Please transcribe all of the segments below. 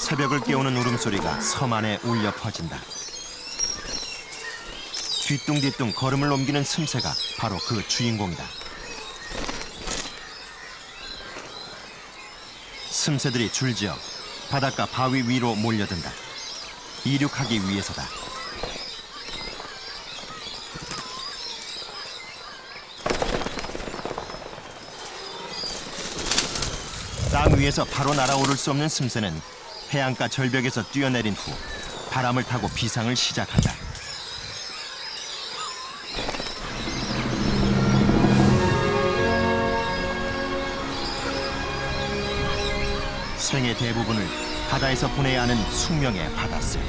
새벽을 깨우는 울음소리가 섬 안에 울려 퍼진다. 뒤뚱뒤뚱 걸음을 옮기는 슴새가 바로 그 주인공이다. 슴새들이 줄지어 바닷가 바위 위로 몰려든다. 이륙하기 위해서다. 땅 위에서 바로 날아오를 수 없는 슴새는 해안가 절벽에서 뛰어내린 후 바람을 타고 비상을 시작한다. 생의 대부분을 바다에서 보내야 하는 숙명의 바닷새.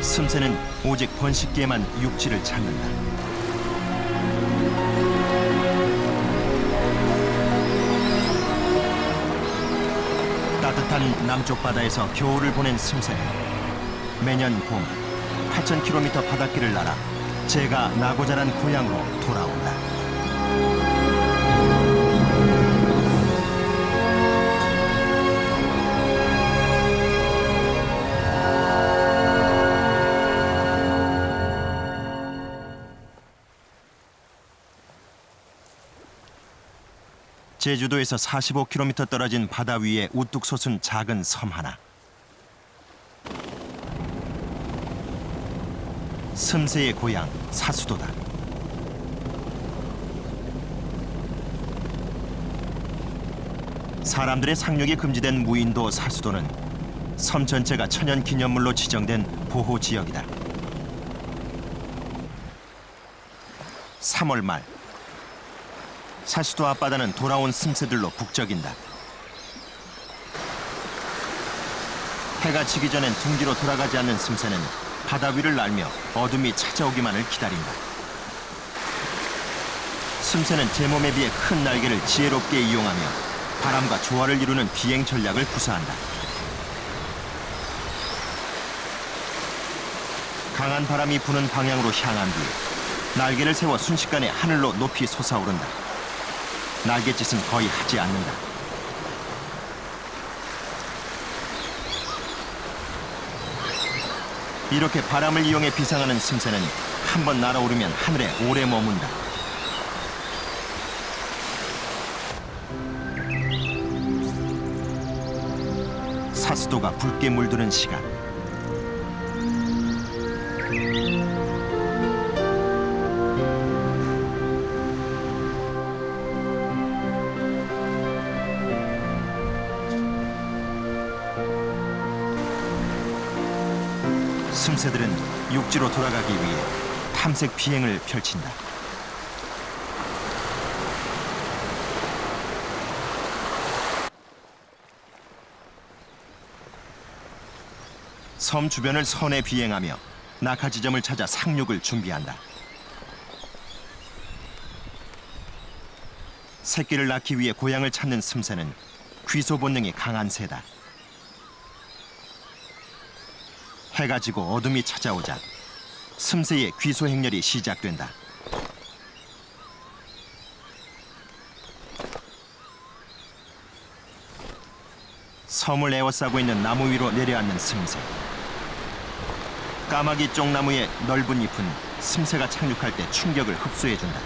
슴새는 오직 번식기에만 육지를 찾는다. 따뜻한 남쪽 바다에서 겨울을 보낸 슴새는 매년 봄 8,000km 바닷길을 날아 제가 나고 자란 고향으로 돌아온다. 제주도에서 45km 떨어진 바다 위에 우뚝 솟은 작은 섬 하나. 슴새의 고향 사수도다. 사람들의 상륙이 금지된 무인도 사수도는 섬 전체가 천연기념물로 지정된 보호지역이다. 3월 말 사수도 앞바다는 돌아온 슴새들로 북적인다. 해가 지기 전엔 둥지로 돌아가지 않는 슴새는 바다 위를 날며 어둠이 찾아오기만을 기다린다. 슴새는 제 몸에 비해 큰 날개를 지혜롭게 이용하며 바람과 조화를 이루는 비행 전략을 구사한다. 강한 바람이 부는 방향으로 향한 뒤 날개를 세워 순식간에 하늘로 높이 솟아오른다. 날갯짓은 거의 하지 않는다. 이렇게 바람을 이용해 비상하는 슴새는 한 번 날아오르면 하늘에 오래 머문다. 사수도가 붉게 물드는 시간. 슴새들은 육지로 돌아가기 위해 탐색 비행을 펼친다. 섬 주변을 선에 비행하며 낙하 지점을 찾아 상륙을 준비한다. 새끼를 낳기 위해 고향을 찾는 슴새는 귀소 본능이 강한 새다. 해가 지고 어둠이 찾아오자 슴새의 귀소 행렬이 시작된다. 섬을 에워싸고 있는 나무 위로 내려앉는 슴새. 까마귀 쪽나무의 넓은 잎은 슴새가 착륙할 때 충격을 흡수해준다.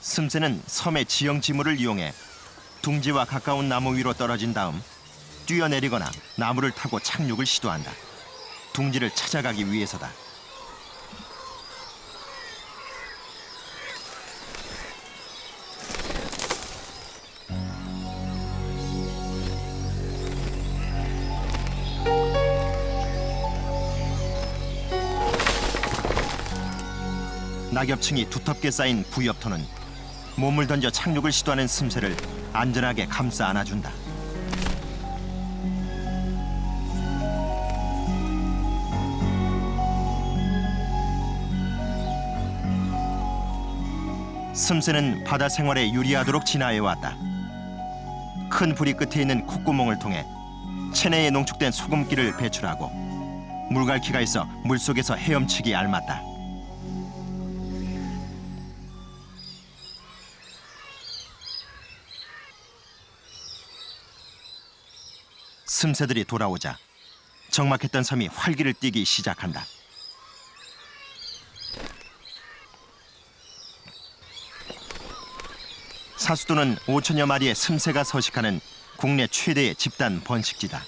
슴새는 섬의 지형 지물을 이용해 둥지와 가까운 나무 위로 떨어진 다음 뛰어내리거나 나무를 타고 착륙을 시도한다. 둥지를 찾아가기 위해서다. 낙엽층이 두텁게 쌓인 부엽토는 몸을 던져 착륙을 시도하는 슴새를 안전하게 감싸 안아준다. 슴새는 바다 생활에 유리하도록 진화해왔다. 큰 부리 끝에 있는 콧구멍을 통해 체내에 농축된 소금기를 배출하고 물갈퀴가 있어 물속에서 헤엄치기 알맞다. 슴새들이 돌아오자 적막했던 섬이 활기를 띠기 시작한다. 사수도는 5천여 마리의 슴새가 서식하는 국내 최대의 집단 번식지다.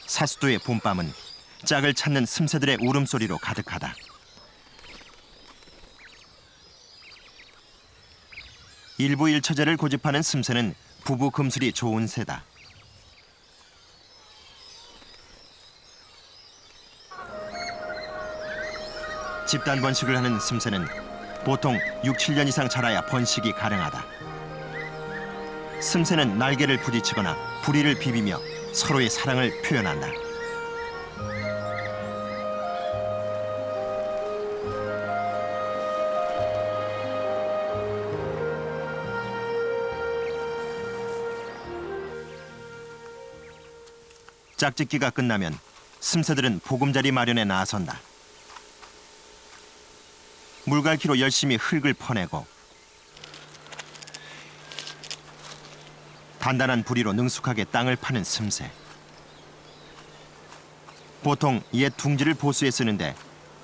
사수도의 봄밤은 짝을 찾는 슴새들의 울음소리로 가득하다. 일부 일처제를 고집하는 슴새는 부부 금술이 좋은 새다. 집단 번식을 하는 슴새는 보통 6, 7년 이상 자라야 번식이 가능하다. 슴새는 날개를 부딪히거나 부리를 비비며 서로의 사랑을 표현한다. 짝짓기가 끝나면 슴새들은 보금자리 마련에 나선다. 물갈퀴로 열심히 흙을 퍼내고 단단한 부리로 능숙하게 땅을 파는 슴새. 보통 옛 둥지를 보수에 쓰는데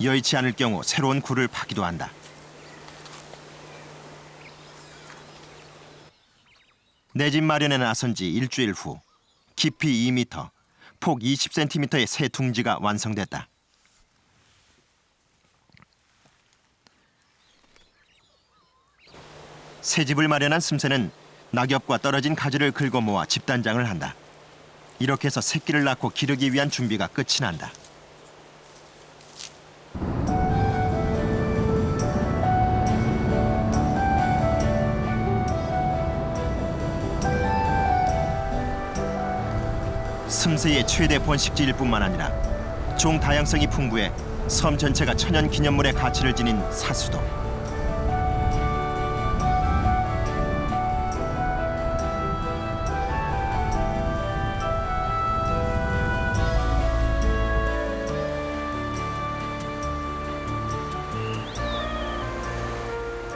여의치 않을 경우 새로운 굴을 파기도 한다. 내 집 마련에 나선 지 일주일 후 깊이 2m, 폭 20cm의 새 둥지가 완성됐다. 새 집을 마련한 슴새는 낙엽과 떨어진 가지를 긁어 모아 집단장을 한다. 이렇게 해서 새끼를 낳고 기르기 위한 준비가 끝이 난다. 슴새의 최대 번식지일 뿐만 아니라 종 다양성이 풍부해 섬 전체가 천연 기념물의 가치를 지닌 사수도.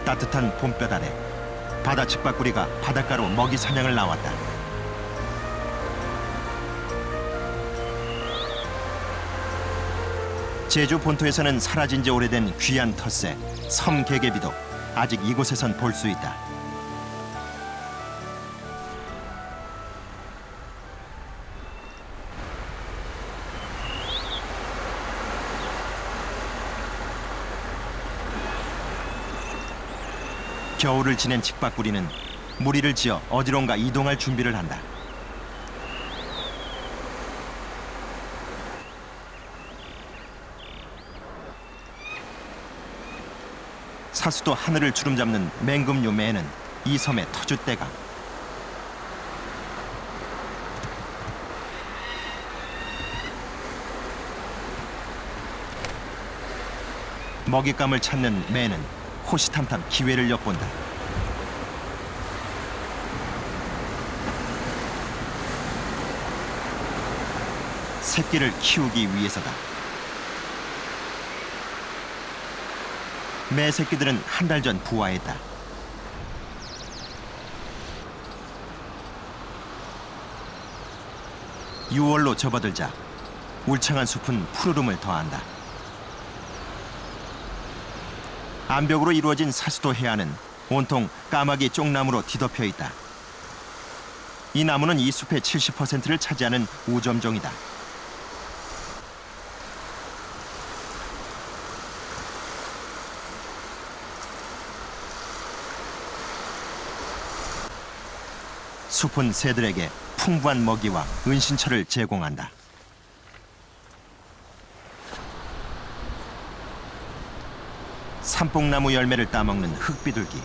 따뜻한 봄볕 아래 바다 직박구리가 바닷가로 먹이 사냥을 나왔다. 제주 본토에서는 사라진 지 오래된 귀한 텃새 섬개개비도 아직 이곳에선 볼 수 있다. 겨울을 지낸 직박구리는 무리를 지어 어디론가 이동할 준비를 한다. 사수도 하늘을 주름잡는 맹금류 매는 이 섬의 터줏대감. 먹잇감을 찾는 매는 호시탐탐 기회를 엿본다. 새끼를 키우기 위해서다. 매 새끼들은 한 달 전 부화했다. (6월로) 접어들자 울창한 숲은 푸르름을 더한다. 암벽으로 이루어진 사수도 해안은 온통 까마귀 쪽나무로 뒤덮여 있다. 이 나무는 이 숲의 70%를 차지하는 우점종이다. 숲은 새들에게 풍부한 먹이와 은신처를 제공한다. 삼뽕나무 열매를 따먹는 흑비둘기.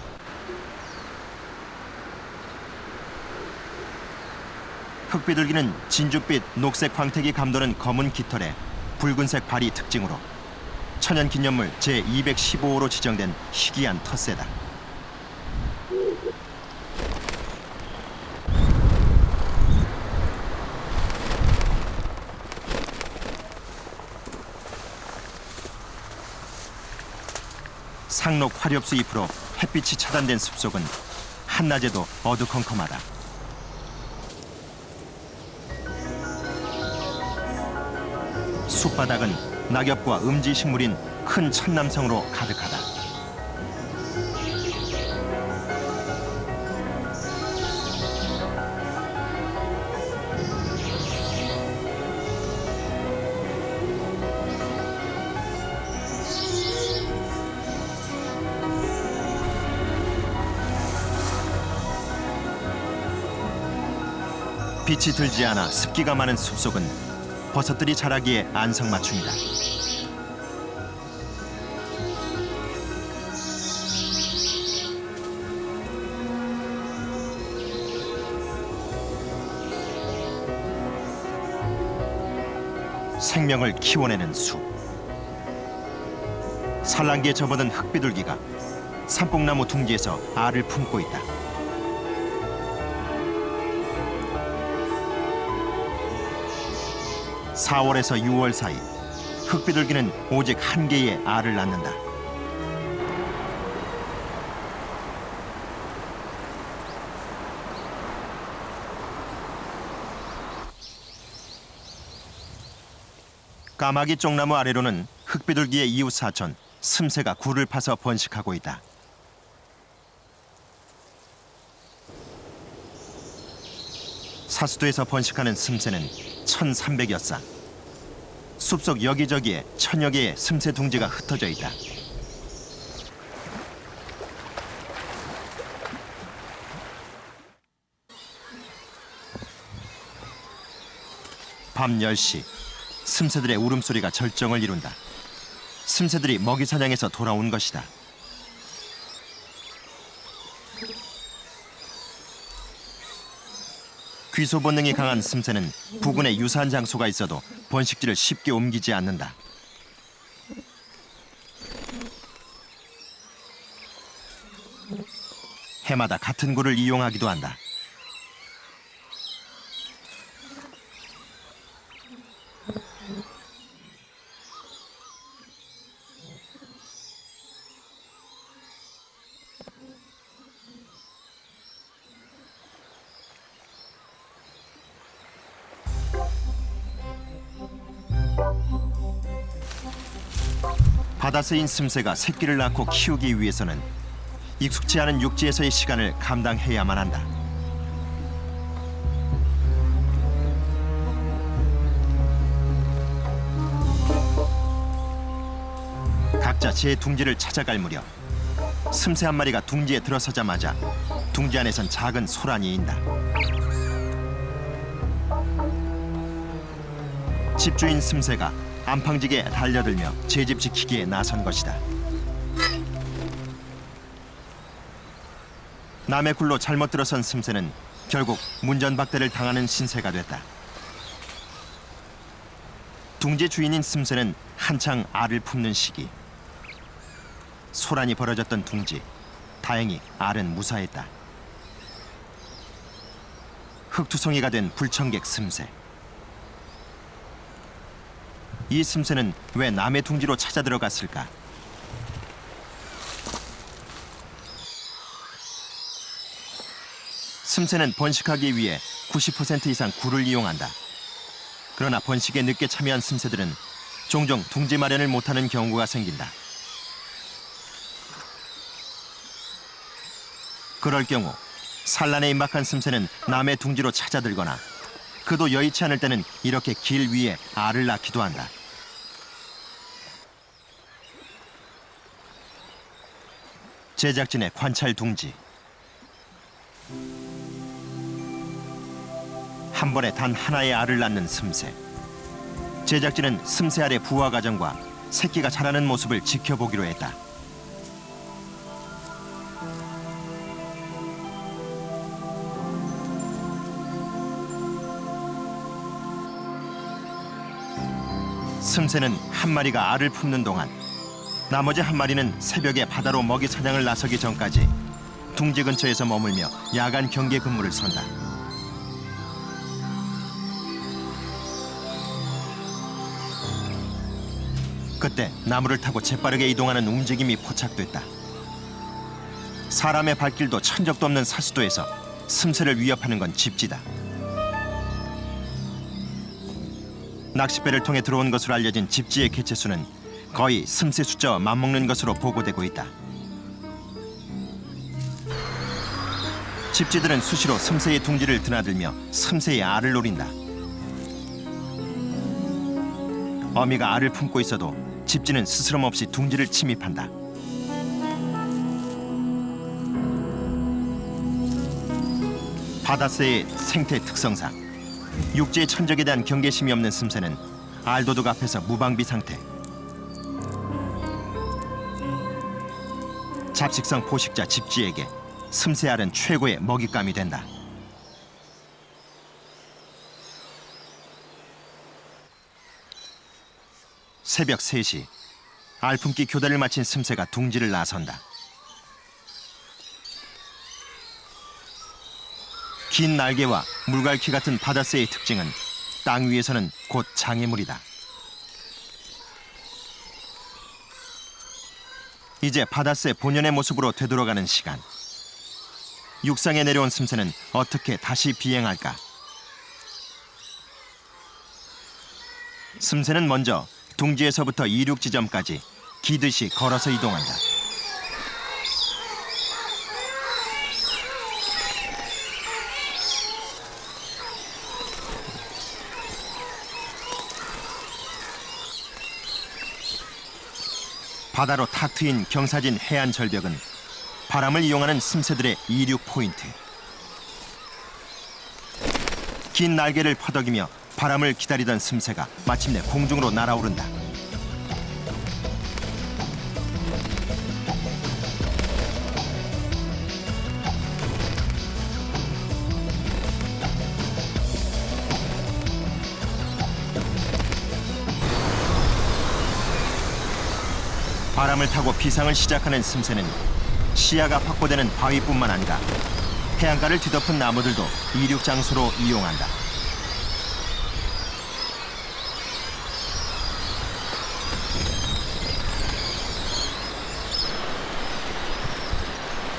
흑비둘기는 진주빛 녹색 광택이 감도는 검은 깃털에 붉은색 발이 특징으로 천연기념물 제215호로 지정된 희귀한 텃새다. 상록 화렵수 잎으로 햇빛이 차단된 숲속은 한낮에도 어두컴컴하다. 숲바닥은 낙엽과 음지식물인 큰 천남성으로 가득하다. 빛이 들지 않아 습기가 많은 숲속은 버섯들이 자라기에 안성맞춤이다. 생명을 키워내는 숲. 산란기에 접어든 흙비둘기가 산뽕나무 둥지에서 알을 품고 있다. (4월에서 6월) 사이 흙비둘기는 오직 한 개의 알을 낳는다. 까마귀 쪽나무 아래로는 흙비둘기의 이웃 사촌 슴새가 굴을 파서 번식하고 있다. 사수도에서 번식하는 슴새는 1,300여 쌍. 숲속 여기저기에 1,000여 개의 슴새 둥지가 흩어져 있다. 밤 10시 슴새들의 울음소리가 절정을 이룬다. 슴새들이 먹이 사냥해서 돌아온 것이다. 귀소 본능이 강한 슴새는 부근에 유사한 장소가 있어도 번식지를 쉽게 옮기지 않는다. 해마다 같은 굴을 이용하기도 한다. 바다 쓰인 슴새가 새끼를 낳고 키우기 위해서는 익숙지 않은 육지에서의 시간을 감당해야만 한다. 각자 제 둥지를 찾아갈 무렵 슴새 한 마리가 둥지에 들어서자마자 둥지 안에선 작은 소란이 인다. 집주인 슴새가 안팡지게 달려들며 제 집 지키기에 나선 것이다. 남의 굴로 잘못 들어선 슴새는 결국 문전박대를 당하는 신세가 됐다. 둥지 주인인 슴새는 한창 알을 품는 시기. 소란이 벌어졌던 둥지. 다행히 알은 무사했다. 흙투성이가 된 불청객 슴새. 이 슴새는 왜 남의 둥지로 찾아 들어갔을까? 슴새는 번식하기 위해 90% 이상 굴을 이용한다. 그러나 번식에 늦게 참여한 슴새들은 종종 둥지 마련을 못하는 경우가 생긴다. 그럴 경우 산란에 임박한 슴새는 남의 둥지로 찾아 들거나 그도 여의치 않을 때는 이렇게 길 위에 알을 낳기도 한다. 제작진의 관찰 둥지. 한 번에 단 하나의 알을 낳는 슴새. 제작진은 슴새 알의 부화 과정과 새끼가 자라는 모습을 지켜보기로 했다. 슴새는 한 마리가 알을 품는 동안 나머지 한 마리는 새벽에 바다로 먹이 사냥을 나서기 전까지 둥지 근처에서 머물며 야간 경계 근무를 선다. 그때 나무를 타고 재빠르게 이동하는 움직임이 포착됐다. 사람의 발길도 천적도 없는 사수도에서 슴새를 위협하는 건 집지다. 낚싯배를 통해 들어온 것으로 알려진 집지의 개체수는 거의 슴새 숫자와 맞먹는 것으로 보고되고 있다. 집지들은 수시로 슴새의 둥지를 드나들며 슴새의 알을 노린다. 어미가 알을 품고 있어도 집지는 스스럼 없이 둥지를 침입한다. 바다새의 생태 특성상 육지의 천적에 대한 경계심이 없는 슴새는 알도둑 앞에서 무방비 상태. 잡식성 포식자 집지에게 슴새알은 최고의 먹잇감이 된다. 새벽 3시, 알품기 교대를 마친 슴새가 둥지를 나선다. 긴 날개와 물갈퀴 같은 바다새의 특징은 땅 위에서는 곧 장애물이다. 이제 바다새 본연의 모습으로 되돌아가는 시간. 육상에 내려온 슴새는 어떻게 다시 비행할까? 슴새는 먼저 둥지에서부터 이륙 지점까지 기듯이 걸어서 이동한다. 바다로 탁 트인 경사진 해안 절벽은 바람을 이용하는 슴새들의 이륙 포인트. 긴 날개를 퍼덕이며 바람을 기다리던 슴새가 마침내 공중으로 날아오른다. 바람을 타고 비상을 시작하는 슴새는 시야가 확보되는 바위뿐만 아니라 해안가를 뒤덮은 나무들도 이륙 장소로 이용한다.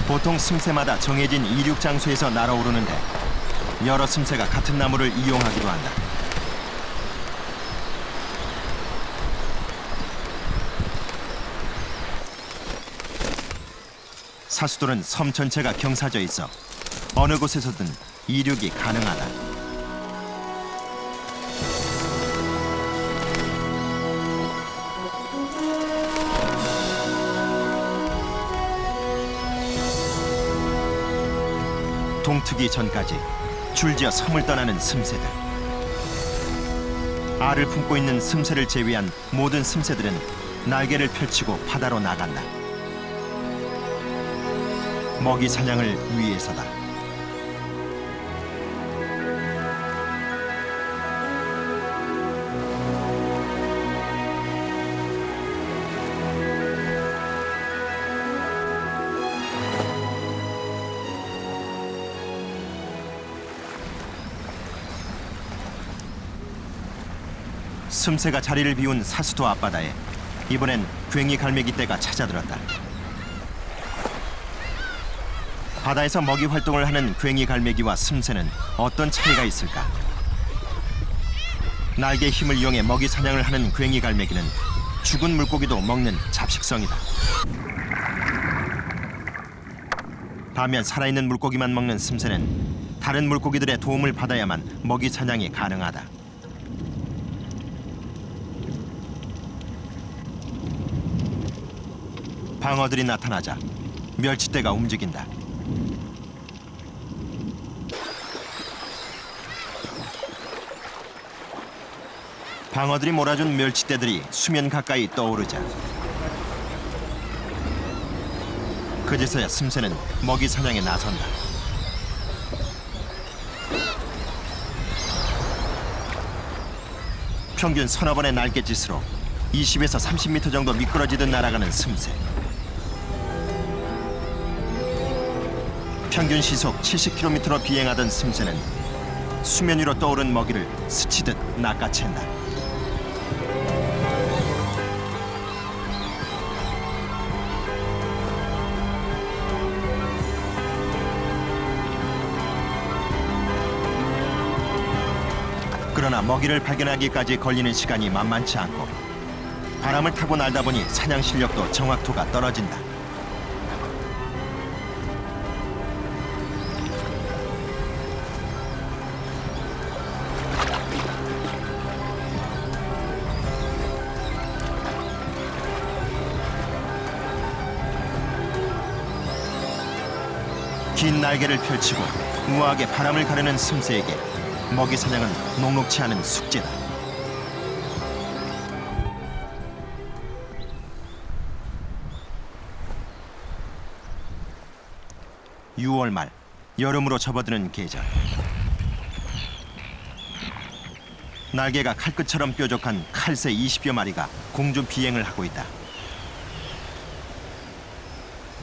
보통 슴새마다 정해진 이륙 장소에서 날아오르는데 여러 슴새가 같은 나무를 이용하기도 한다. 사수도는 섬 전체가 경사져 있어 어느 곳에서든 이륙이 가능하다. 동트기 전까지 줄지어 섬을 떠나는 슴새들. 알을 품고 있는 슴새를 제외한 모든 슴새들은 날개를 펼치고 바다로 나간다. 먹이 사냥을 위해서다. 슴새가 자리를 비운 사수도 앞바다에 이번엔 괭이 갈매기 떼가 찾아들었다. 바다에서 먹이 활동을 하는 괭이 갈매기와 슴새는 어떤 차이가 있을까? 날개 힘을 이용해 먹이 사냥을 하는 괭이 갈매기는 죽은 물고기도 먹는 잡식성이다. 반면 살아있는 물고기만 먹는 슴새는 다른 물고기들의 도움을 받아야만 먹이 사냥이 가능하다. 방어들이 나타나자 멸치떼가 움직인다. 방어들이 몰아준 멸치떼들이 수면 가까이 떠오르자 그제서야 슴새는 먹이 사냥에 나선다. 평균 서너 번의 날갯짓으로 20에서 30m 정도 미끄러지듯 날아가는 슴새. 평균 시속 70km로 비행하던 슴새는 수면 위로 떠오른 먹이를 스치듯 낚아챈다. 그러나 먹이를 발견하기까지 걸리는 시간이 만만치 않고 바람을 타고 날다 보니 사냥 실력도 정확도가 떨어진다. 긴 날개를 펼치고 우아하게 바람을 가르는 슴새에게 먹이 사냥은 녹록치 않은 숙제다. (6월) 말 여름으로 접어드는 계절. 날개가 칼끝처럼 뾰족한 칼새 20여 마리가 공중 비행을 하고 있다.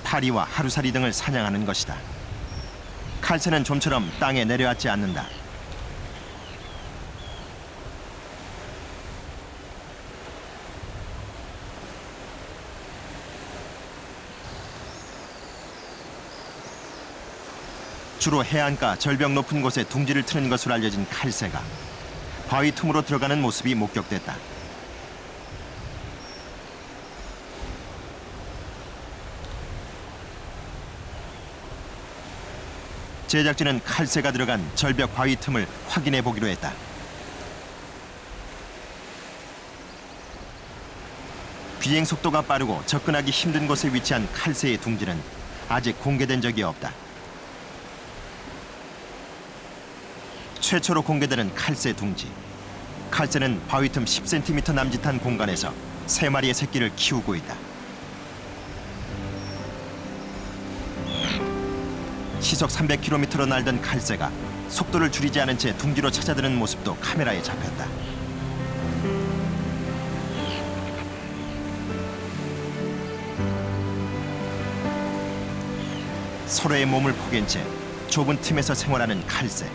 파리와 하루살이 등을 사냥하는 것이다. 칼새는 좀처럼 땅에 내려앉지 않는다. 주로 해안가 절벽 높은 곳에 둥지를 트는 것으로 알려진 칼새가 바위 틈으로 들어가는 모습이 목격됐다. 제작진은 칼새가 들어간 절벽 바위 틈을 확인해 보기로 했다. 비행 속도가 빠르고 접근하기 힘든 곳에 위치한 칼새의 둥지는 아직 공개된 적이 없다. 최초로 공개되는 칼새 둥지. 칼새는 바위 틈 10cm 남짓한 공간에서 3마리의 새끼를 키우고 있다. 시속 300km로 날던 칼새가 속도를 줄이지 않은 채 둥지로 찾아드는 모습도 카메라에 잡혔다. 서로의 몸을 포갠 채 좁은 틈에서 생활하는 칼새.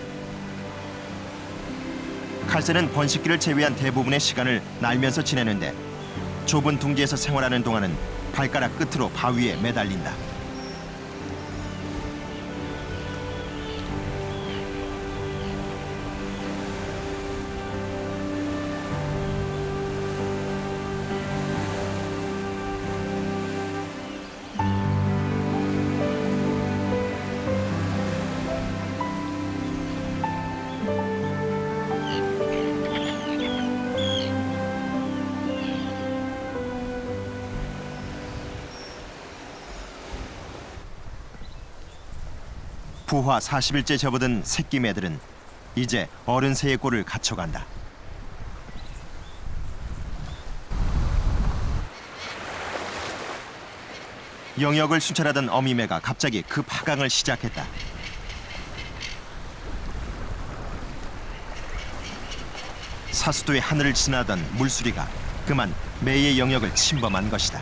칼새는 번식기를 제외한 대부분의 시간을 날면서 지내는데 좁은 둥지에서 생활하는 동안은 발가락 끝으로 바위에 매달린다. 부화 40일째 접어든 새끼 매들은 이제 어른 새의 꼴을 갖춰간다. 영역을 순찰하던 어미매가 갑자기 급 하강을 시작했다. 사수도의 하늘을 지나던 물수리가 그만 매의 영역을 침범한 것이다.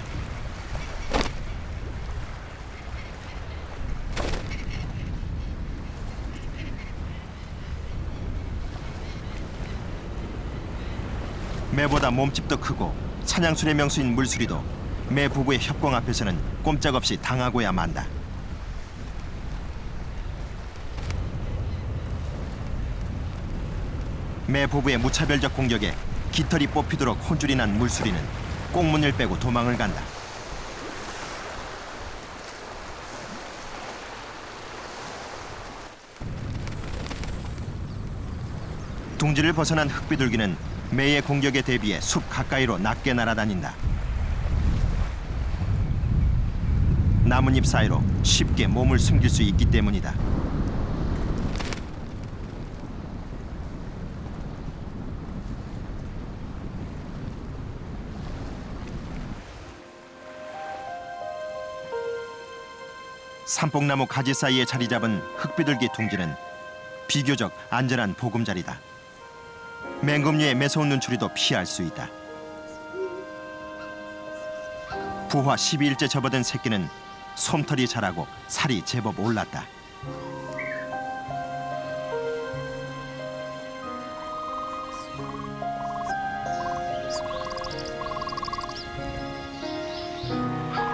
매보다 몸집도 크고 사냥술의 명수인 물수리도 매 부부의 협공 앞에서는 꼼짝없이 당하고야 만다. 매 부부의 무차별적 공격에 깃털이 뽑히도록 혼쭐이 난 물수리는 꽁문을 빼고 도망을 간다. 둥지를 벗어난 흑비둘기는 매의 공격에 대비해 숲 가까이로 낮게 날아다닌다. 나뭇잎 사이로 쉽게 몸을 숨길 수 있기 때문이다. 삼뽕나무 가지 사이에 자리 잡은 흑비둘기 둥지는 비교적 안전한 보금자리다. 맹금류의 매서운 눈초리도 피할 수 있다. 부화 12일째 접어든 새끼는 솜털이 자라고 살이 제법 올랐다.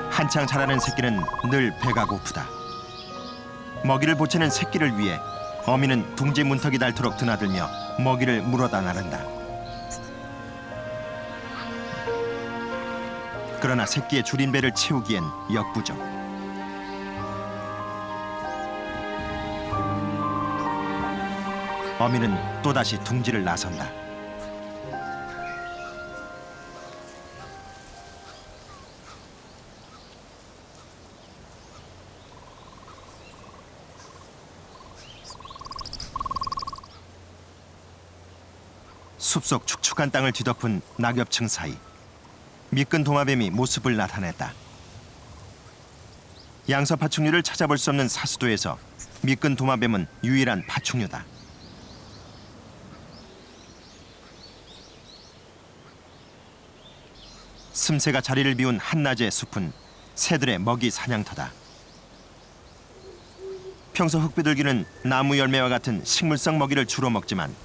한창 자라는 새끼는 늘 배가 고프다. 먹이를 보채는 새끼를 위해 어미는 둥지 문턱이 닳도록 드나들며 먹이를 물어다 나른다. 그러나 새끼의 줄인 배를 채우기엔 역부족. 어미는 또다시 둥지를 나선다. 숲속 축축한 땅을 뒤덮은 낙엽층 사이 미끈 도마뱀이 모습을 나타냈다. 양서 파충류를 찾아볼 수 없는 사수도에서 미끈 도마뱀은 유일한 파충류다. 슴새가 자리를 비운 한낮의 숲은 새들의 먹이 사냥터다. 평소 흑비둘기는 나무 열매와 같은 식물성 먹이를 주로 먹지만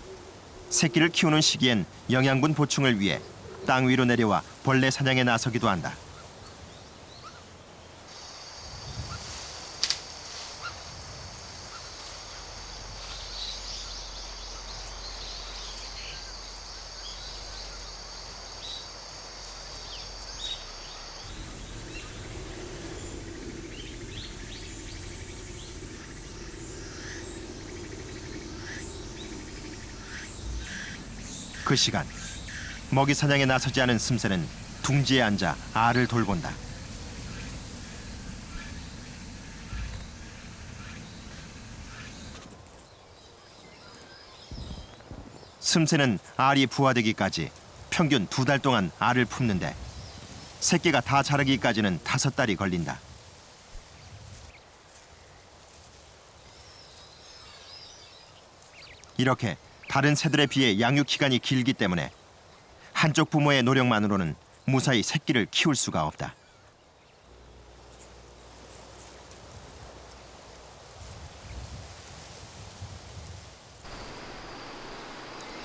새끼를 키우는 시기엔 영양분 보충을 위해 땅 위로 내려와 벌레 사냥에 나서기도 한다. 그 시간 먹이 사냥에 나서지 않은 슴새는 둥지에 앉아 알을 돌본다. 슴새는 알이 부화되기까지 평균 2달 동안 알을 품는데 새끼가 다 자라기까지는 5달이 걸린다. 이렇게 다른 새들에 비해 양육 기간이 길기 때문에 한쪽 부모의 노력만으로는 무사히 새끼를 키울 수가 없다.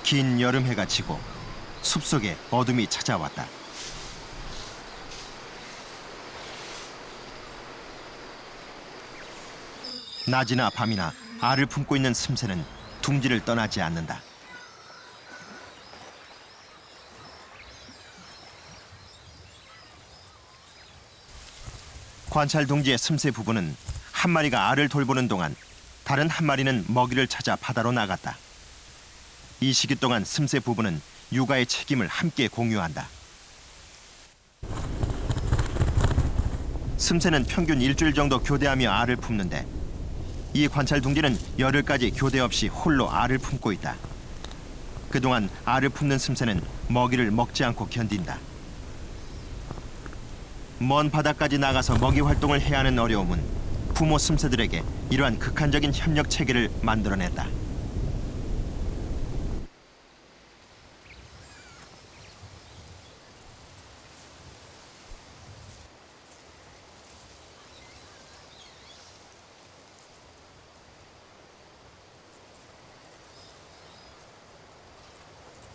긴 여름해가 지고 숲속에 어둠이 찾아왔다. 낮이나 밤이나 알을 품고 있는 슴새는 둥지를 떠나지 않는다. 관찰 둥지의 슴새 부부는 한 마리가 알을 돌보는 동안 다른 한 마리는 먹이를 찾아 바다로 나갔다. 이 시기 동안 슴새 부부는 육아의 책임을 함께 공유한다. 슴새는 평균 일주일 정도 교대하며 알을 품는데 이 관찰 둥지는 열흘까지 교대 없이 홀로 알을 품고 있다. 그동안 알을 품는 슴새는 먹이를 먹지 않고 견딘다. 먼 바다까지 나가서 먹이 활동을 해야 하는 어려움은 부모 슴새들에게 이러한 극한적인 협력 체계를 만들어냈다.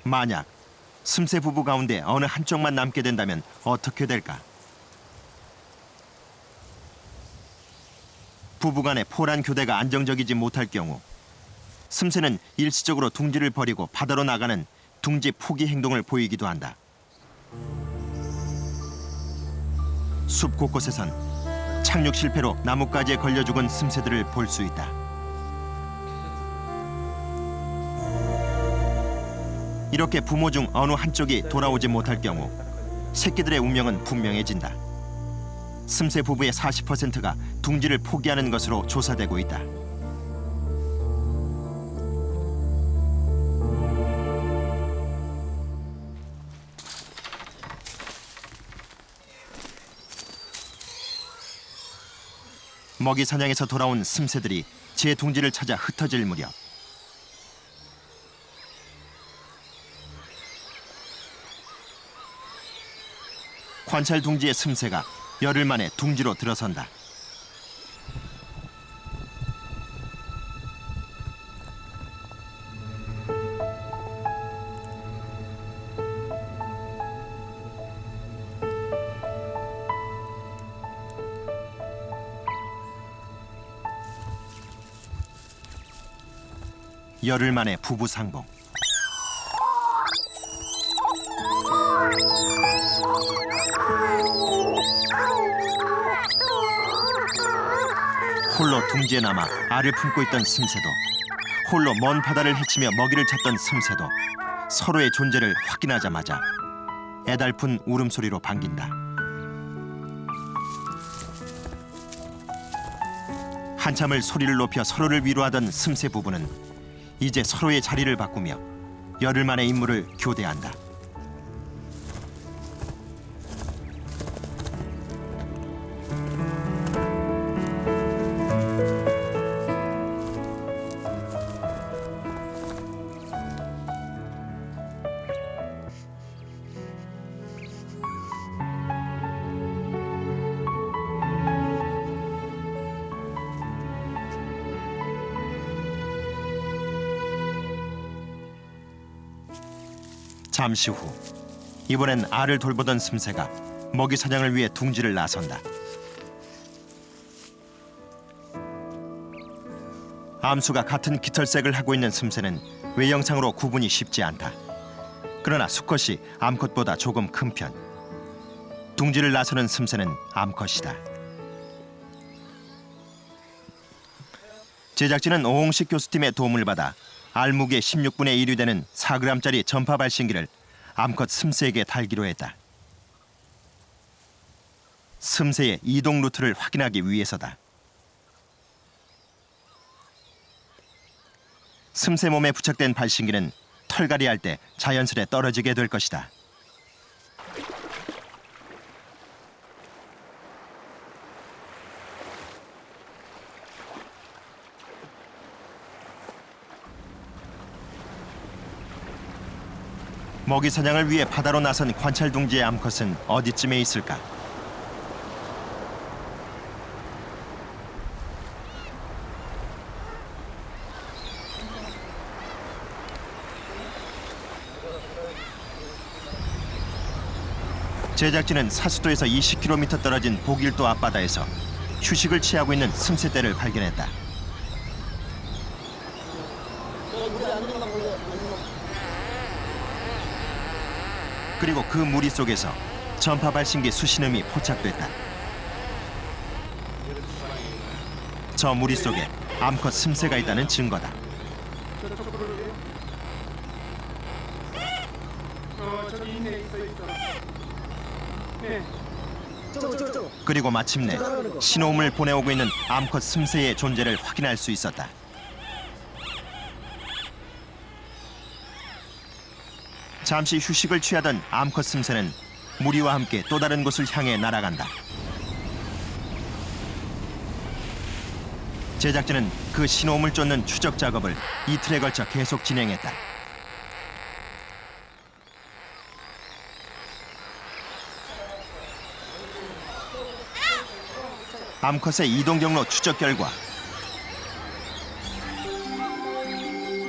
만약 슴새 부부 가운데 어느 한쪽만 남게 된다면 어떻게 될까? 부부 간의 포란 교대가 안정적이지 못할 경우 슴새는 일시적으로 둥지를 버리고 바다로 나가는 둥지 포기 행동을 보이기도 한다. 숲 곳곳에선 착륙 실패로 나뭇가지에 걸려 죽은 슴새들을 볼 수 있다. 이렇게 부모 중 어느 한쪽이 돌아오지 못할 경우 새끼들의 운명은 분명해진다. 슴새 부부의 40%가 둥지를 포기하는 것으로 조사되고 있다. 먹이 사냥에서 돌아온 슴새들이 제 둥지를 찾아 흩어질 무렵 관찰 둥지의 슴새가 열흘 만에 둥지로 들어선다. 열흘 만에 부부 상봉. 홀로 둥지에 남아 알을 품고 있던 슴새도, 홀로 먼 바다를 헤치며 먹이를 찾던 슴새도 서로의 존재를 확인하자마자 애달픈 울음소리로 반긴다. 한참을 소리를 높여 서로를 위로하던 슴새 부부는 이제 서로의 자리를 바꾸며 열흘 만에 임무를 교대한다. 잠시 후 이번엔 알을 돌보던 슴새가 먹이 사냥을 위해 둥지를 나선다. 암수가 같은 깃털색을 하고 있는 슴새는 외형상으로 구분이 쉽지 않다. 그러나 수컷이 암컷보다 조금 큰 편. 둥지를 나서는 슴새는 암컷이다. 제작진은 오홍식 교수팀의 도움을 받아 알무게 16분의 1이 되는 4g짜리 전파 발신기를 암컷 슴새에게 달기로 했다. 슴새의 이동 루트를 확인하기 위해서다. 슴새 몸에 부착된 발신기는 털갈이 할 때 자연스레 떨어지게 될 것이다. 먹이 사냥을 위해 바다로 나선 관찰 둥지의 암컷은 어디쯤에 있을까? 제작진은 사수도에서 20km 떨어진 보길도 앞바다에서 휴식을 취하고 있는 슴새떼를 발견했다. 그리고 그 무리 속에서 전파 발신기 수신음이 포착됐다. 저 무리 속에 암컷 슴새가 있다는 증거다. 그리고 마침내 신호음을 보내오고 있는 암컷 슴새의 존재를 확인할 수 있었다. 잠시 휴식을 취하던 암컷 슴새는 무리와 함께 또 다른 곳을 향해 날아간다. 제작진은 그 신호음을 쫓는 추적 작업을 이틀에 걸쳐 계속 진행했다. 암컷의 이동 경로 추적 결과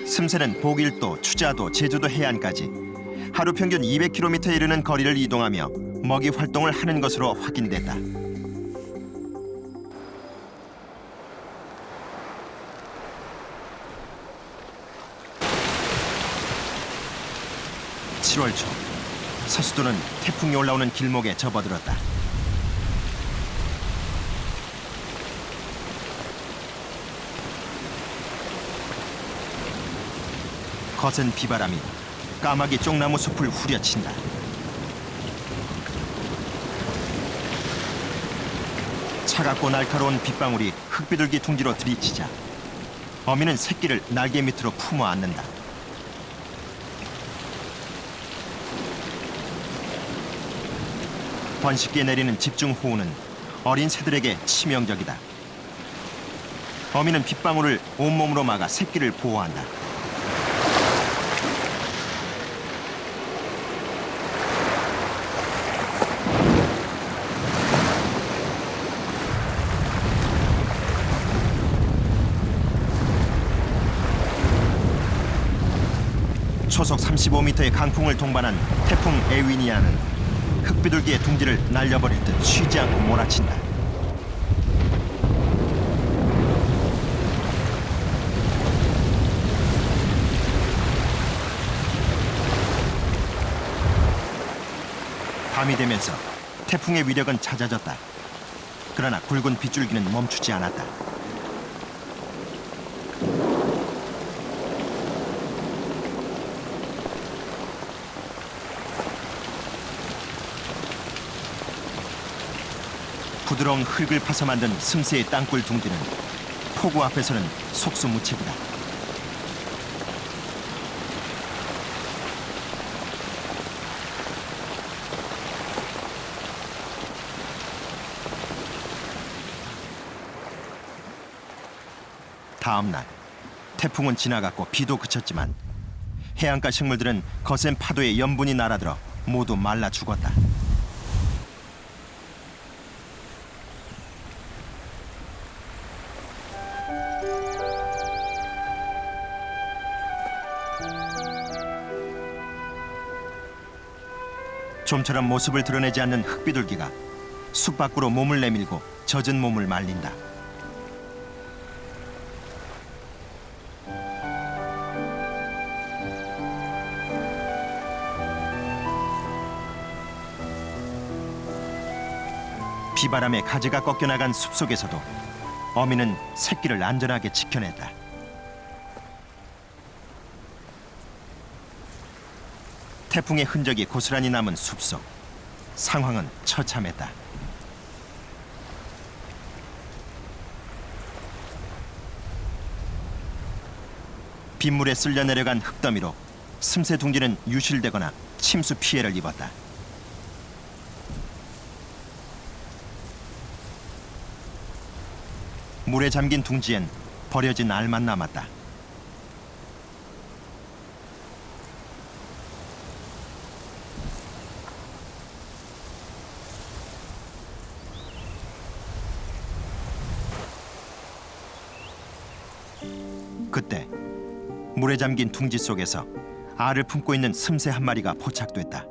슴새는 보길도, 추자도, 제주도 해안까지 하루 평균 200km에 이르는 거리를 이동하며 먹이 활동을 하는 것으로 확인됐다. (7월) 초 서수도는 태풍이 올라오는 길목에 접어들었다. 거센 비바람이 까마귀 쪽나무 숲을 후려친다. 차갑고 날카로운 빗방울이 흙비둘기 둥지로 들이치자 어미는 새끼를 날개 밑으로 품어 안는다. 번식기에 내리는 집중호우는 어린 새들에게 치명적이다. 어미는 빗방울을 온몸으로 막아 새끼를 보호한다. 초속 35m의 강풍을 동반한 태풍 에위니아는 흙비둘기의 둥지를 날려버릴 듯 쉬지 않고 몰아친다. 밤이 되면서 태풍의 위력은 잦아졌다. 그러나 굵은 빗줄기는 멈추지 않았다. 부드러운 흙을 파서 만든 슴새의 땅굴 둥지는 폭우 앞에서는 속수무책이다. 다음 날 태풍은 지나갔고 비도 그쳤지만 해안가 식물들은 거센 파도에 염분이 날아들어 모두 말라 죽었다. 좀처럼 모습을 드러내지 않는 흙비둘기가 숲 밖으로 몸을 내밀고 젖은 몸을 말린다. 비바람에 가지가 꺾여나간 숲속에서도 어미는 새끼를 안전하게 지켜냈다. 태풍의 흔적이 고스란히 남은 숲속. 상황은 처참했다. 빗물에 쓸려 내려간 흙더미로 슴새 둥지는 유실되거나 침수 피해를 입었다. 물에 잠긴 둥지엔 버려진 알만 남았다. 그때 물에 잠긴 둥지 속에서 알을 품고 있는 슴새 한 마리가 포착됐다.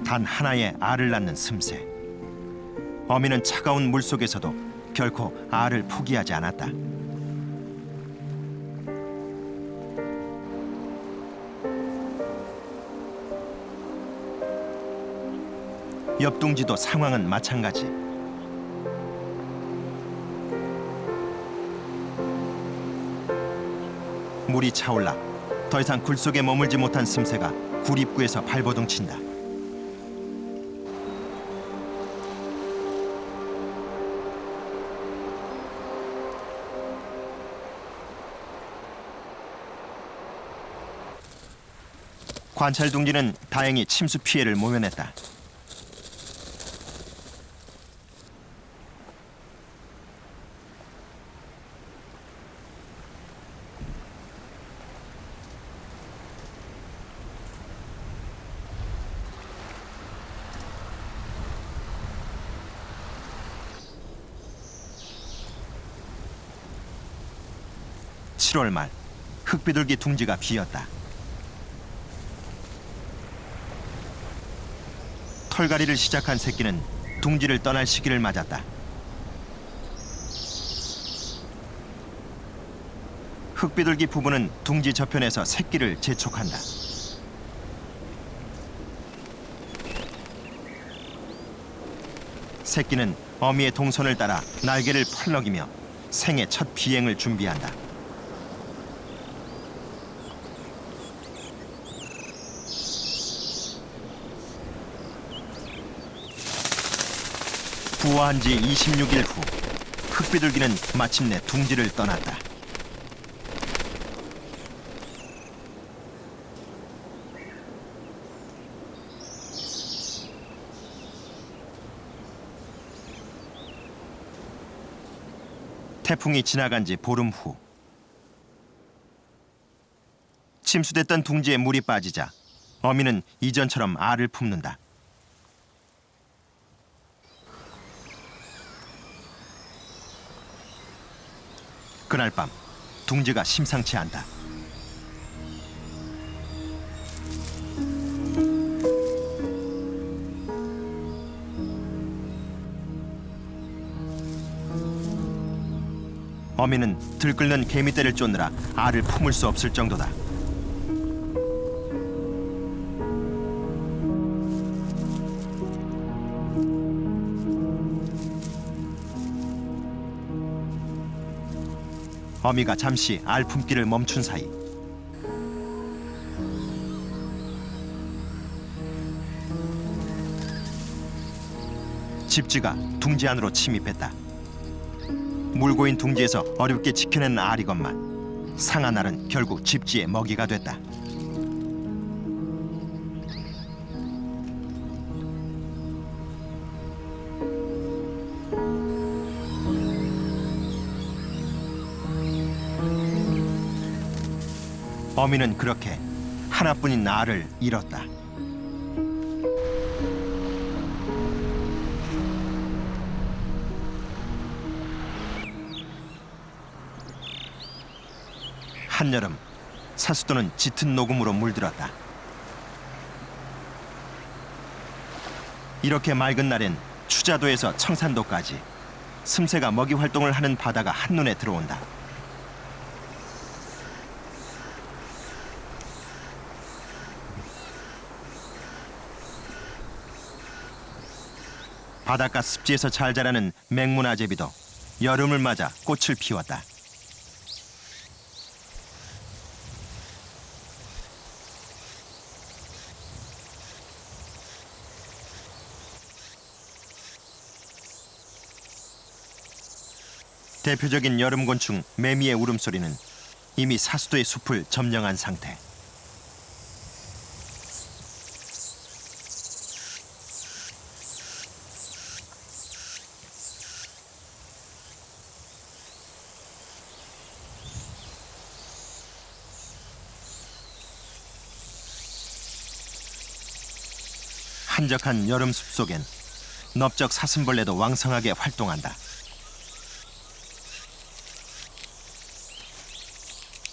단 하나의 알을 낳는 슴새. 어미는 차가운 물 속에서도 결코 알을 포기하지 않았다. 옆 둥지도 상황은 마찬가지. 물이 차올라 더 이상 굴 속에 머물지 못한 슴새가 굴 입구에서 발버둥친다. 관찰 둥지는 다행히 침수 피해를 모면했다. (7월) 말 흙비둘기 둥지가 비었다. 털갈이를 시작한 새끼는 둥지를 떠날 시기를 맞았다. 흙비둘기 부부는 둥지 저편에서 새끼를 재촉한다. 새끼는 어미의 동선을 따라 날개를 펄럭이며 생애 첫 비행을 준비한다. 부화한 지 26일 후 흙비둘기는 마침내 둥지를 떠났다. 태풍이 지나간 지 보름 후 침수됐던 둥지에 물이 빠지자 어미는 이전처럼 알을 품는다. 그날 밤 둥지가 심상치 않다. 어미는 들끓는 개미떼를 쫓느라 알을 품을 수 없을 정도다. 어미가 잠시 알 품기를 멈춘 사이 집쥐가 둥지 안으로 침입했다. 물고인 둥지에서 어렵게 지켜낸 알이건만 상한 알은 결국 집쥐의 먹이가 됐다. 어미는 그렇게 하나뿐인 알을 잃었다. 한여름 사수도는 짙은 녹음으로 물들었다. 이렇게 맑은 날엔 추자도에서 청산도까지 슴새가 먹이 활동을 하는 바다가 한눈에 들어온다. 바닷가 습지에서 잘 자라는 맹문아제비도 여름을 맞아 꽃을 피웠다. 대표적인 여름곤충 매미의 울음소리는 이미 사수도의 숲을 점령한 상태. 한적한 여름 숲속엔 넓적 사슴벌레도 왕성하게 활동한다.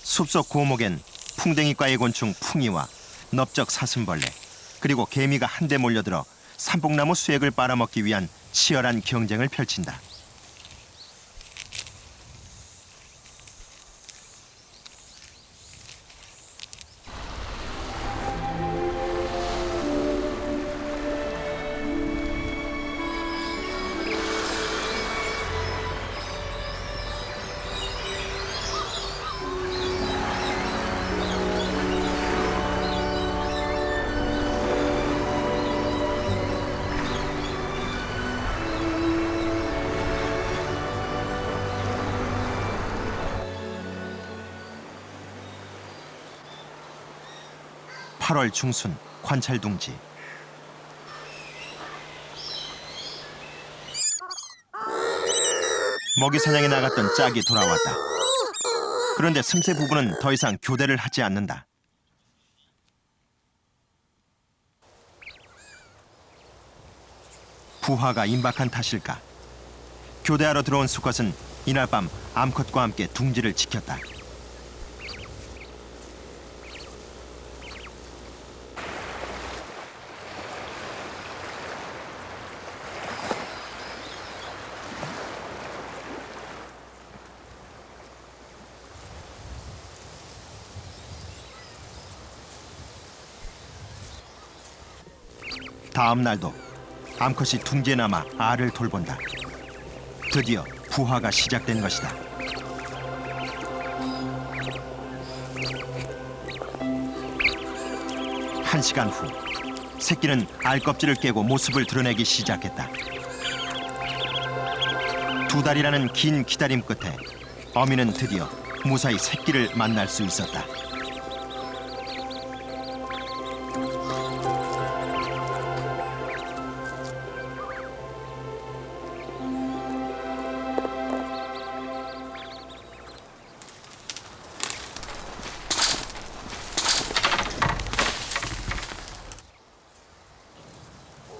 숲속 고목엔 풍뎅이과의 곤충 풍이와 넓적 사슴벌레 그리고 개미가 한데 몰려들어 삼복나무 수액을 빨아먹기 위한 치열한 경쟁을 펼친다. (8월) 중순 관찰둥지. 먹이 사냥에 나갔던 짝이 돌아왔다. 그런데 슴새 부부는 더 이상 교대를 하지 않는다. 부하가 임박한 탓일까? 교대하러 들어온 수컷은 이날 밤 암컷과 함께 둥지를 지켰다. 다음 날도 암컷이 둥지에 남아 알을 돌본다. 드디어 부화가 시작된 것이다. 한 시간 후 새끼는 알 껍질을 깨고 모습을 드러내기 시작했다. 2달이라는 긴 기다림 끝에 어미는 드디어 무사히 새끼를 만날 수 있었다.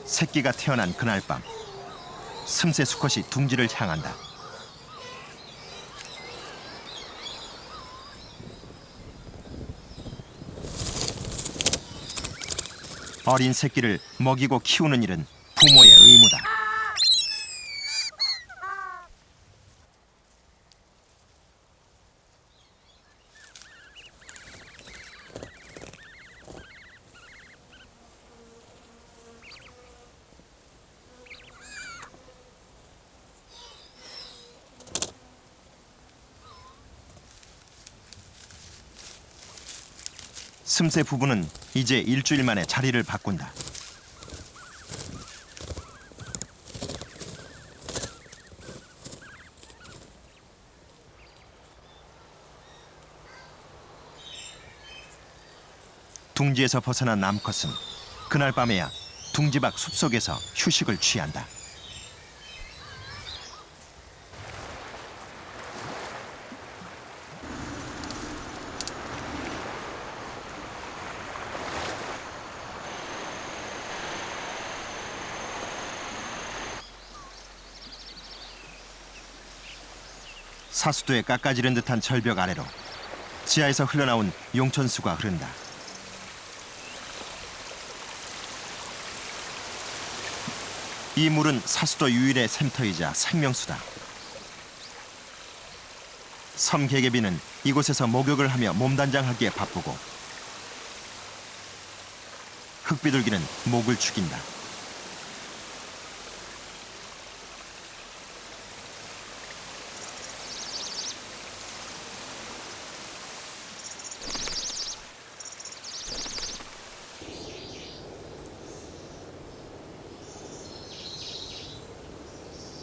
새끼가 태어난 그날 밤 슴새 수컷이 둥지를 향한다. 어린 새끼를 먹이고 키우는 일은 부모의 의무다. 슴새 부부는 이제 일주일 만에 자리를 바꾼다. 둥지에서 벗어난 암컷은 그날 밤에야 둥지 밖 숲속에서 휴식을 취한다. 사수도에 깎아지른 듯한 절벽 아래로 지하에서 흘러나온 용천수가 흐른다. 이 물은 사수도 유일의 샘터이자 생명수다. 섬 개개비는 이곳에서 목욕을 하며 몸단장하기에 바쁘고 흙비둘기는 목을 축인다.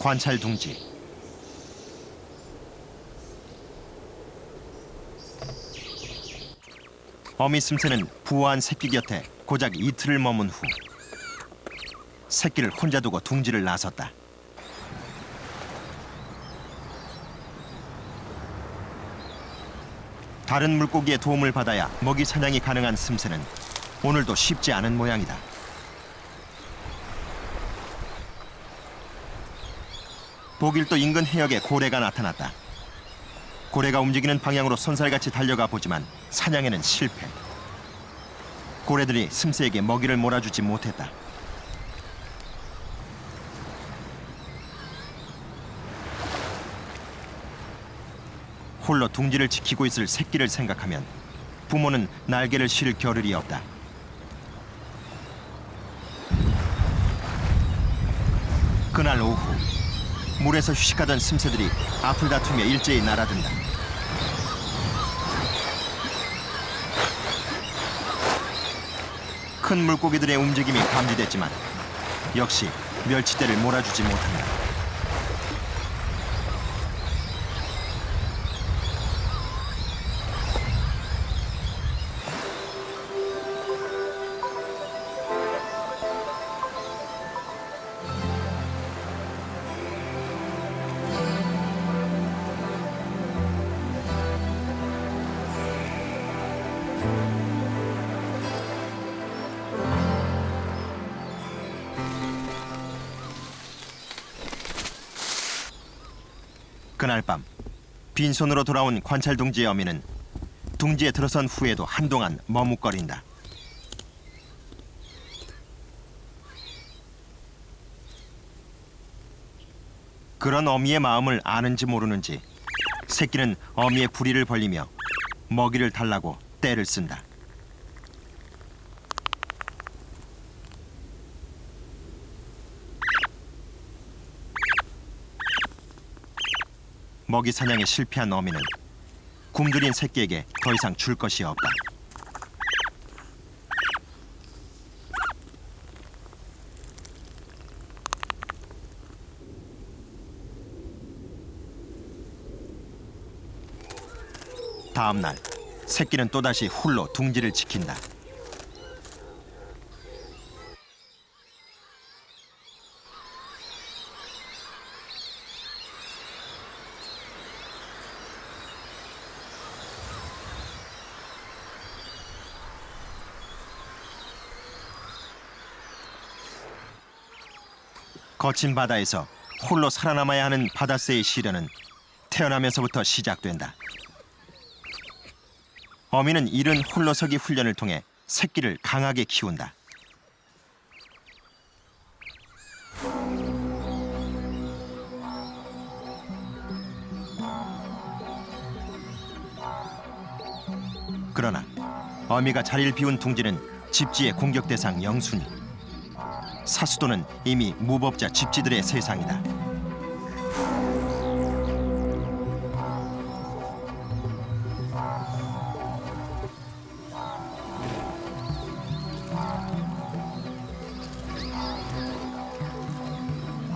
관찰 둥지. 어미 슴새는 부화한 새끼 곁에 고작 이틀을 머문 후 새끼를 혼자 두고 둥지를 나섰다. 다른 물고기의 도움을 받아야 먹이 사냥이 가능한 슴새는 오늘도 쉽지 않은 모양이다. 보길도 인근 해역에 고래가 나타났다. 고래가 움직이는 방향으로 손살같이 달려가 보지만 사냥에는 실패. 고래들이 슴새에게 먹이를 몰아주지 못했다. 홀로 둥지를 지키고 있을 새끼를 생각하면 부모는 날개를 실 겨를이 없다. 그날 오후 물에서 휴식하던 슴새들이 앞을 다투며 일제히 날아든다. 큰 물고기들의 움직임이 감지됐지만 역시 멸치대를 몰아주지 못한다. 그날 밤 빈손으로 돌아온 관찰 둥지의 어미는 둥지에 들어선 후에도 한동안 머뭇거린다. 그런 어미의 마음을 아는지 모르는지 새끼는 어미의 부리를 벌리며 먹이를 달라고 떼를 쓴다. 먹이 사냥에 실패한 어미는 굶주린 새끼에게 더 이상 줄 것이 없다. 다음 날 새끼는 또다시 홀로 둥지를 지킨다. 거친 바다에서 홀로 살아남아야 하는 바다새의 시련은 태어나면서부터 시작된다. 어미는 이른 홀로서기 훈련을 통해 새끼를 강하게 키운다. 그러나 어미가 자리를 비운 둥지는 집지의 공격 대상 영순이. 사수도는 이미 무법자 집지들의 세상이다.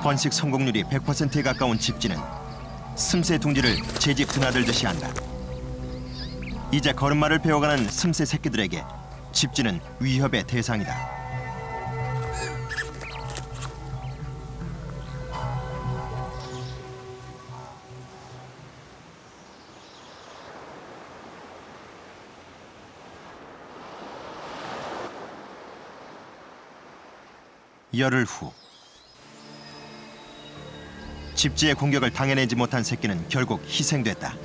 번식 성공률이 100%에 가까운 집지는 슴새 둥지를 제 집 드나들듯이 한다. 이제 걸음마를 배워가는 슴새 새끼들에게 집지는 위협의 대상이다. 열흘 후 집지의 공격을 당해내지 못한 새끼는 결국 희생됐다.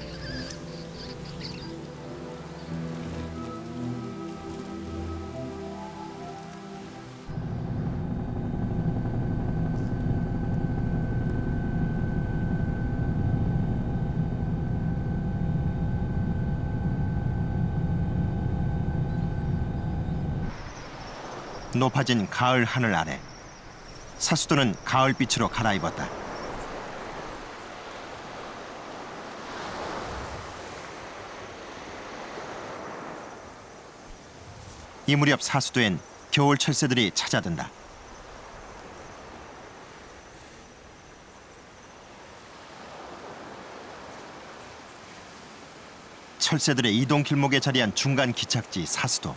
높아진 가을 하늘 아래 사수도는 가을빛으로 갈아입었다. 이 무렵 사수도엔 겨울 철새들이 찾아든다. 철새들의 이동 길목에 자리한 중간 기착지 사수도.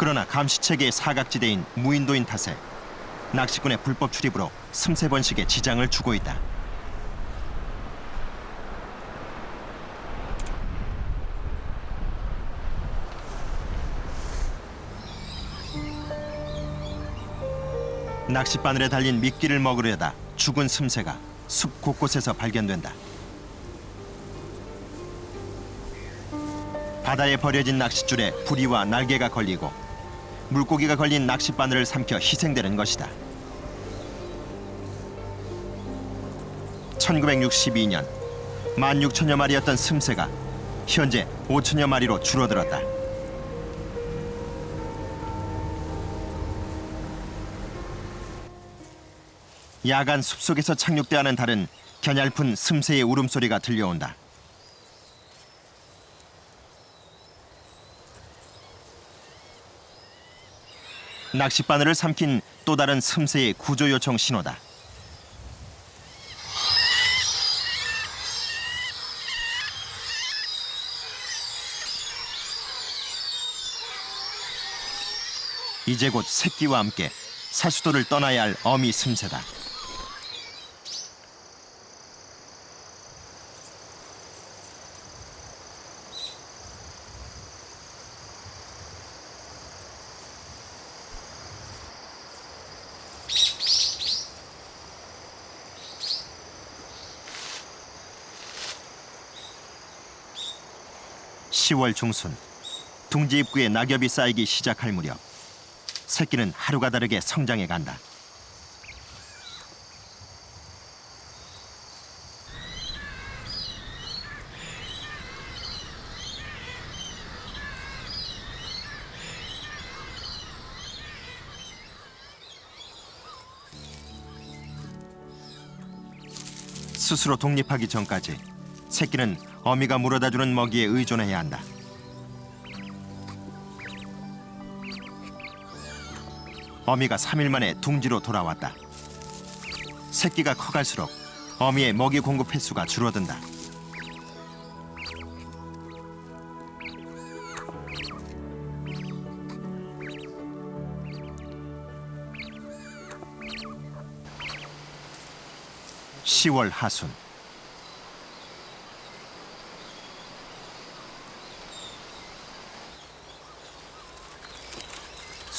그러나 감시체계의 사각지대인 무인도인 탓에 낚시꾼의 불법 출입으로 슴새 번식에 지장을 주고 있다. 낚싯바늘에 달린 미끼를 먹으려다 죽은 슴새가 숲 곳곳에서 발견된다. 바다에 버려진 낚싯줄에 부리와 날개가 걸리고 물고기가 걸린 낚싯바늘을 삼켜 희생되는 것이다. 1962년 16,000여 마리였던 슴새가 현재 5,000여 마리로 줄어들었다. 야간 숲속에서 착륙대하는 달은 겨냘픈 슴새의 울음소리가 들려온다. 낚싯바늘을 삼킨 또 다른 슴새의 구조 요청 신호다. 이제 곧 새끼와 함께 사수도를 떠나야 할 어미 슴새다. (10월) 중순 둥지 입구에 낙엽이 쌓이기 시작할 무렵 새끼는 하루가 다르게 성장해 간다. 스스로 독립하기 전까지 새끼는 어미가 물어다주는 먹이에 의존해야 한다. 어미가 3일 만에 둥지로 돌아왔다. 새끼가 커갈수록 어미의 먹이 공급 횟수가 줄어든다. (10월) 하순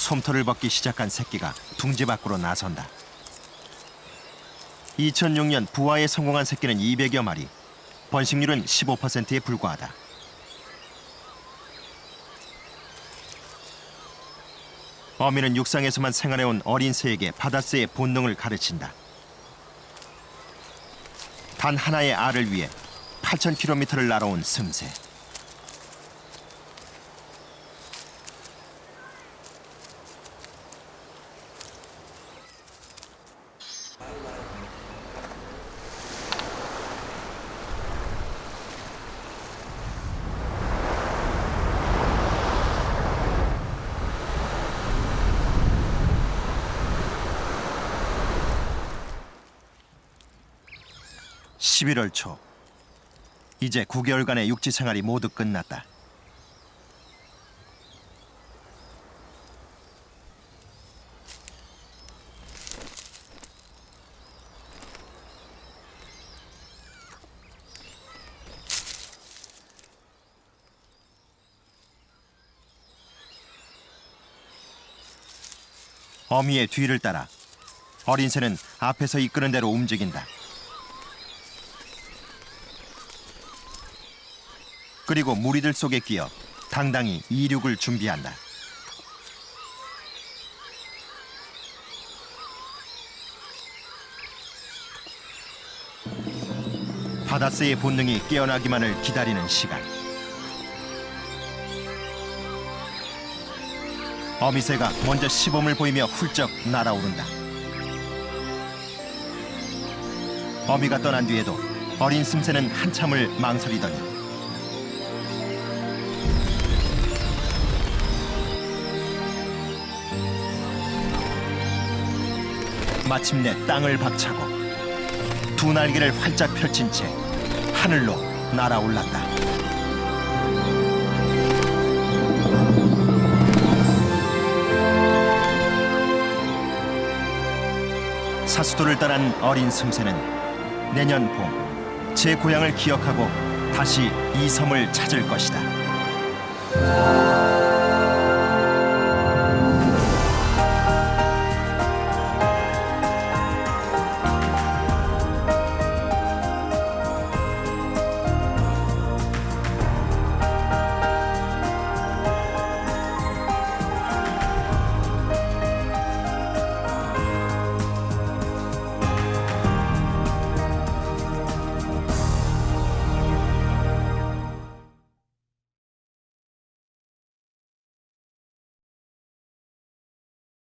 솜털을 벗기 시작한 새끼가 둥지 밖으로 나선다. 2006년 부화에 성공한 새끼는 200여 마리, 번식률은 15%에 불과하다. 어미는 육상에서만 생활해온 어린 새에게 바다새의 본능을 가르친다. 단 하나의 알을 위해 8,000km를 날아온 슴새. (11월) 초 이제 9개월간의 육지 생활이 모두 끝났다. 어미의 뒤를 따라 어린 새는 앞에서 이끄는 대로 움직인다. 그리고 무리들 속에 끼어 당당히 이륙을 준비한다. 바다새의 본능이 깨어나기만을 기다리는 시간. 어미새가 먼저 시범을 보이며 훌쩍 날아오른다. 어미가 떠난 뒤에도 어린 슴새는 한참을 망설이더니 마침내 땅을 박차고 두 날개를 활짝 펼친 채 하늘로 날아올랐다. 사수도를 떠난 어린 슴새는 내년 봄 제 고향을 기억하고 다시 이 섬을 찾을 것이다.